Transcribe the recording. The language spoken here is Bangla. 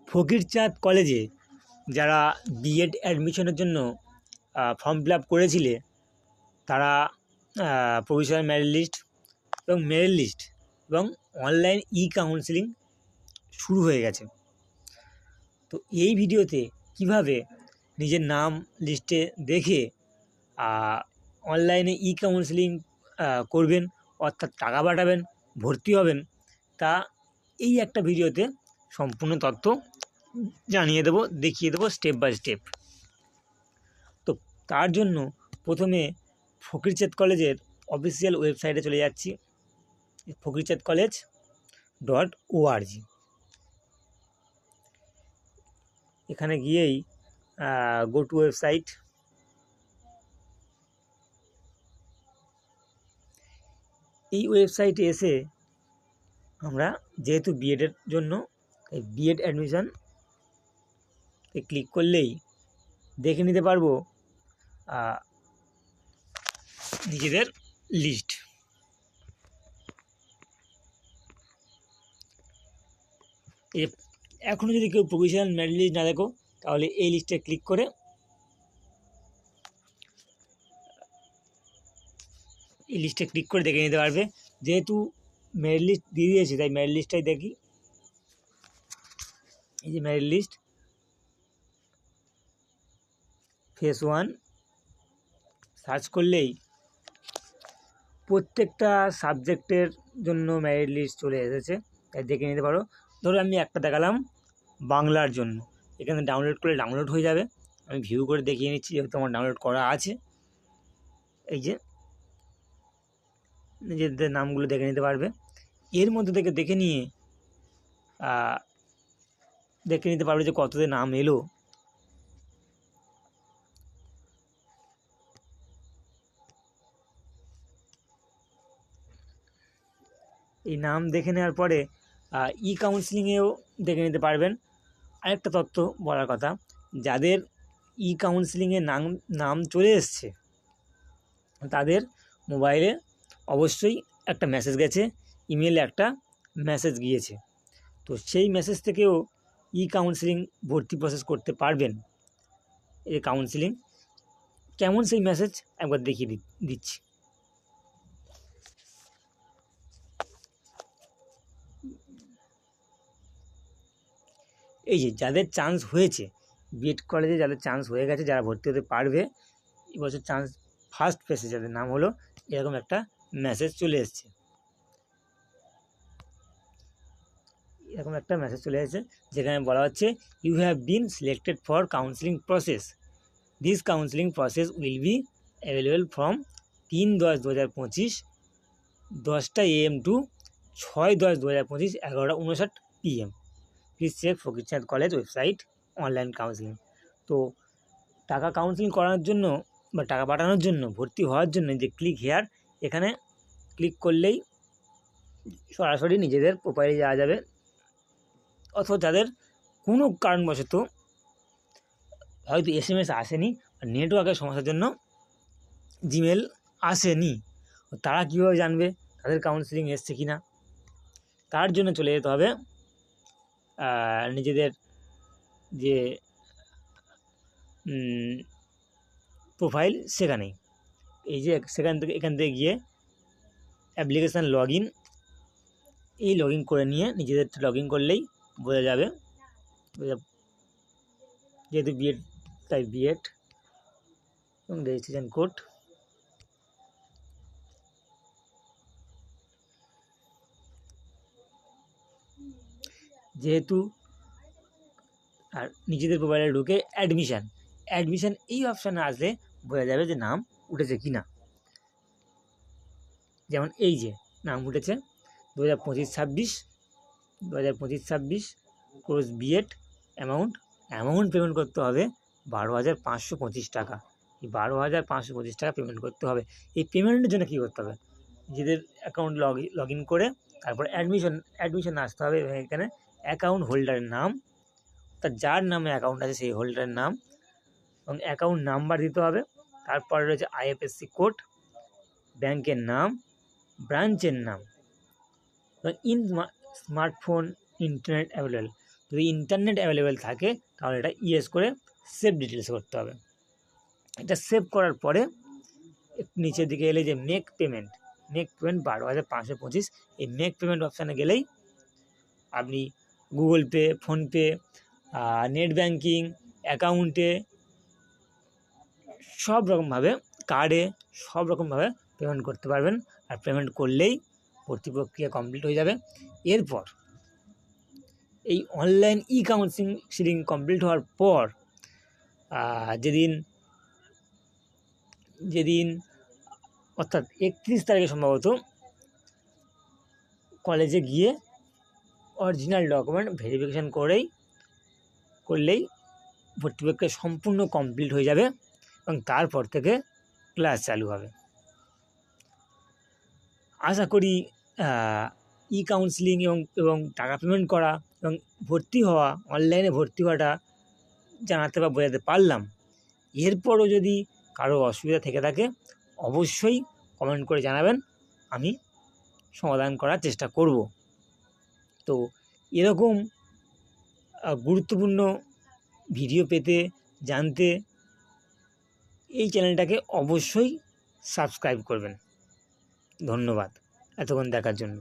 ফকিরচাঁদ কলেজে যারা বিএড অ্যাডমিশনের জন্য ফর্ম ফিল আপ করেছিলে তারা প্রভিশনাল মেরিট লিস্ট এবং মেরিট লিস্ট এবং অনলাইন কাউন্সেলিং শুরু হয়ে গেছে। তো এই ভিডিওতে কিভাবে নিজের নাম লিস্টে দেখে অনলাইনে কাউন্সেলিং করবেন, অর্থাৎ টাকা পাঠাবেন, ভর্তি হবেন, তা এই একটা ভিডিওতে সম্পূর্ণ তথ্য জানিয়ে দেবো, দেখিয়ে দেবো স্টেপ বাই স্টেপ। তো তার জন্য প্রথমে ফকিরচাঁদ কলেজের অফিসিয়াল ওয়েবসাইটে চলে যাচ্ছি, fakirchadcollege.org। এখানে গিয়েই গো টু ওয়েবসাইট, এই ওয়েবসাইটে এসে আমরা যেহেতু বিএডের জন্য এই বিএড অ্যাডমিশন ক্লিক করলেই দেখে নিতে পারবো নিজেদের লিস্ট। এখনও যদি কেউ প্রভিশনাল মেরিট লিস্ট না দেখো তাহলে এই লিস্টে ক্লিক করে দেখে নিতে পারবে। যেহেতু মেরিট লিস্ট দিয়ে দিয়েছে তাই মেরিট লিস্টটাই দেখি। এই যে মেরিট লিস্ট ফেস 1 সার্চ করলেই প্রত্যেকটা সাবজেক্টের জন্য মেরিট লিস্ট চলে এসেছে, তাই দেখে নিতে পারো। ধরো আমি একটা দেখালাম বাংলার জন্য, এখানে ডাউনলোড করলে ডাউনলোড হয়ে যাবে। আমি ভিউ করে দেখিয়ে নিচ্ছি, যেহেতু আমার ডাউনলোড করা আছে। এই যে নিজেদের নামগুলো দেখে নিতে পারবে। এর মধ্যে থেকে দেখে নিতে পারবে যে কতদের নাম এলো। এই নাম দেখে নেওয়ার পরে কাউন্সিলিংয়েও দেখে নিতে পারবেন। আরেকটা তথ্য বলার কথা, যাদের কাউন্সিলিংয়ে নাম চলে এসছে তাদের মোবাইলে অবশ্যই একটা মেসেজ গেছে, ইমেলে একটা মেসেজ গিয়েছে। তো সেই মেসেজ থেকেও কাউন্সিলিং ভর্তি প্রসেস করতে পারবেন। এই কাউন্সিলিং কেমন সেই মেসেজ একবার দেখিয়ে দিচ্ছি। এই যে যাদের চান্স হয়েছে বিএড কলেজে, যাদের চান্স হয়ে গেছে, যারা ভর্তি হতে পারবে এবছর চান্স ফার্স্ট ফেসে, যাদের নাম হলো, এরকম একটা মেসেজ চলে এসছে। যেখানে বলা হচ্ছে you have been selected for counselling process. This counselling process will be available from 3/10/2025 10টা AM to 6/10/2025 11:59 PM। Please check Fakirchand college website online counselling. তো টাকা কাউন্সিলিং করানোর জন্য বা টাকা পাঠানোর জন্য, ভর্তি হওয়ার জন্য যে ক্লিক হেয়ার, এখানে ক্লিক করলেই সরাসরি নিজেদের প্রোফাইলে যাওয়া যাবে। অথবা যাদের কোনো কারণবশত হয়তো SMS আসেনি, নেটওয়ার্কের সমস্যার জন্য জিমেল আসেনি, তারা কীভাবে জানবে তাদের কাউন্সিলিং এসছে কি না? তার জন্য চলে যেতে হবে নিজেদের যে প্রোফাইল, সেখানেই। এই যে এখান থেকে গিয়ে অ্যাপ্লিকেশান লগ ইন করে নিয়ে নিজেদের লগ ইন করলেই বোঝা যাবে। যেহেতু বিএড তাই বিএড এবং রেজিস্ট্রেশন কোড। যেহেতু আর নিজেদের প্রোফাইলে ঢুকে অ্যাডমিশান এই অপশানে আসলে বোঝা যাবে যে নাম উঠেছে কি না। যেমন এই যে নাম উঠেছে 2025-26 কোর্স বিএড। অ্যামাউন্ট পেমেন্ট করতে হবে 12,525 টাকা। এই 12,525 টাকা পেমেন্ট করতে হবে। এই পেমেন্টের জন্য কী করতে হবে, নিজেদের অ্যাকাউন্ট লগ ইন করে তারপর অ্যাডমিশন আসতে হবে। এবং এখানে অ্যাকাউন্ট হোল্ডারের নাম, তার যার নামে অ্যাকাউন্ট আছে সেই হোল্ডারের নাম এবং অ্যাকাউন্ট নাম্বার দিতে হবে। তারপরে রয়েছে IFSC কোড, ব্যাংকের নাম, ব্রাঞ্চের নাম এবং স্মার্টফোন ইন্টারনেট অ্যাভেলেবল। যদি ইন্টারনেট অ্যাভেলেবেল থাকে তাহলে এটা ইয়েস করে সেভ ডিটেলস করতে হবে। এটা সেভ করার পরে একটু নিচের দিকে এলে যে মেক পেমেন্ট 12,525, এই মেক পেমেন্ট অপশানে গেলেই আপনি Google pay, PhonePe, net banking, অ্যাকাউন্টে সব রকমভাবে, কার্ডে সব রকমভাবে পেমেন্ট করতে পারবেন। আর পেমেন্ট করলেই ভর্তি প্রক্রিয়া কমপ্লিট হয়ে যাবে। এরপর এই অনলাইন কাউন্সিলিং কমপ্লিট হওয়ার পর যেদিন অর্থাৎ 31 তারিখে সম্ভবত কলেজে গিয়ে অরিজিনাল ডকুমেন্ট ভেরিফিকেশান করলেই ভর্তি প্রক্রিয়া সম্পূর্ণ কমপ্লিট হয়ে যাবে এবং তারপর থেকে ক্লাস চালু হবে। আশা করি কাউন্সিলিং এবং টাকা পেমেন্ট করা এবং ভর্তি হওয়া, অনলাইনে ভর্তি হওয়াটা জানাতে বা বোঝাতে পারলাম। এরপরও যদি কারো অসুবিধা থেকে থাকে অবশ্যই কমেন্ট করে জানাবেন, আমি সমাধান করার চেষ্টা করব। তো এরকম গুরুত্বপূর্ণ ভিডিও পেতে, জানতে এই চ্যানেলটাকে অবশ্যই সাবস্ক্রাইব করবেন। ধন্যবাদ এতক্ষণ দেখার জন্য।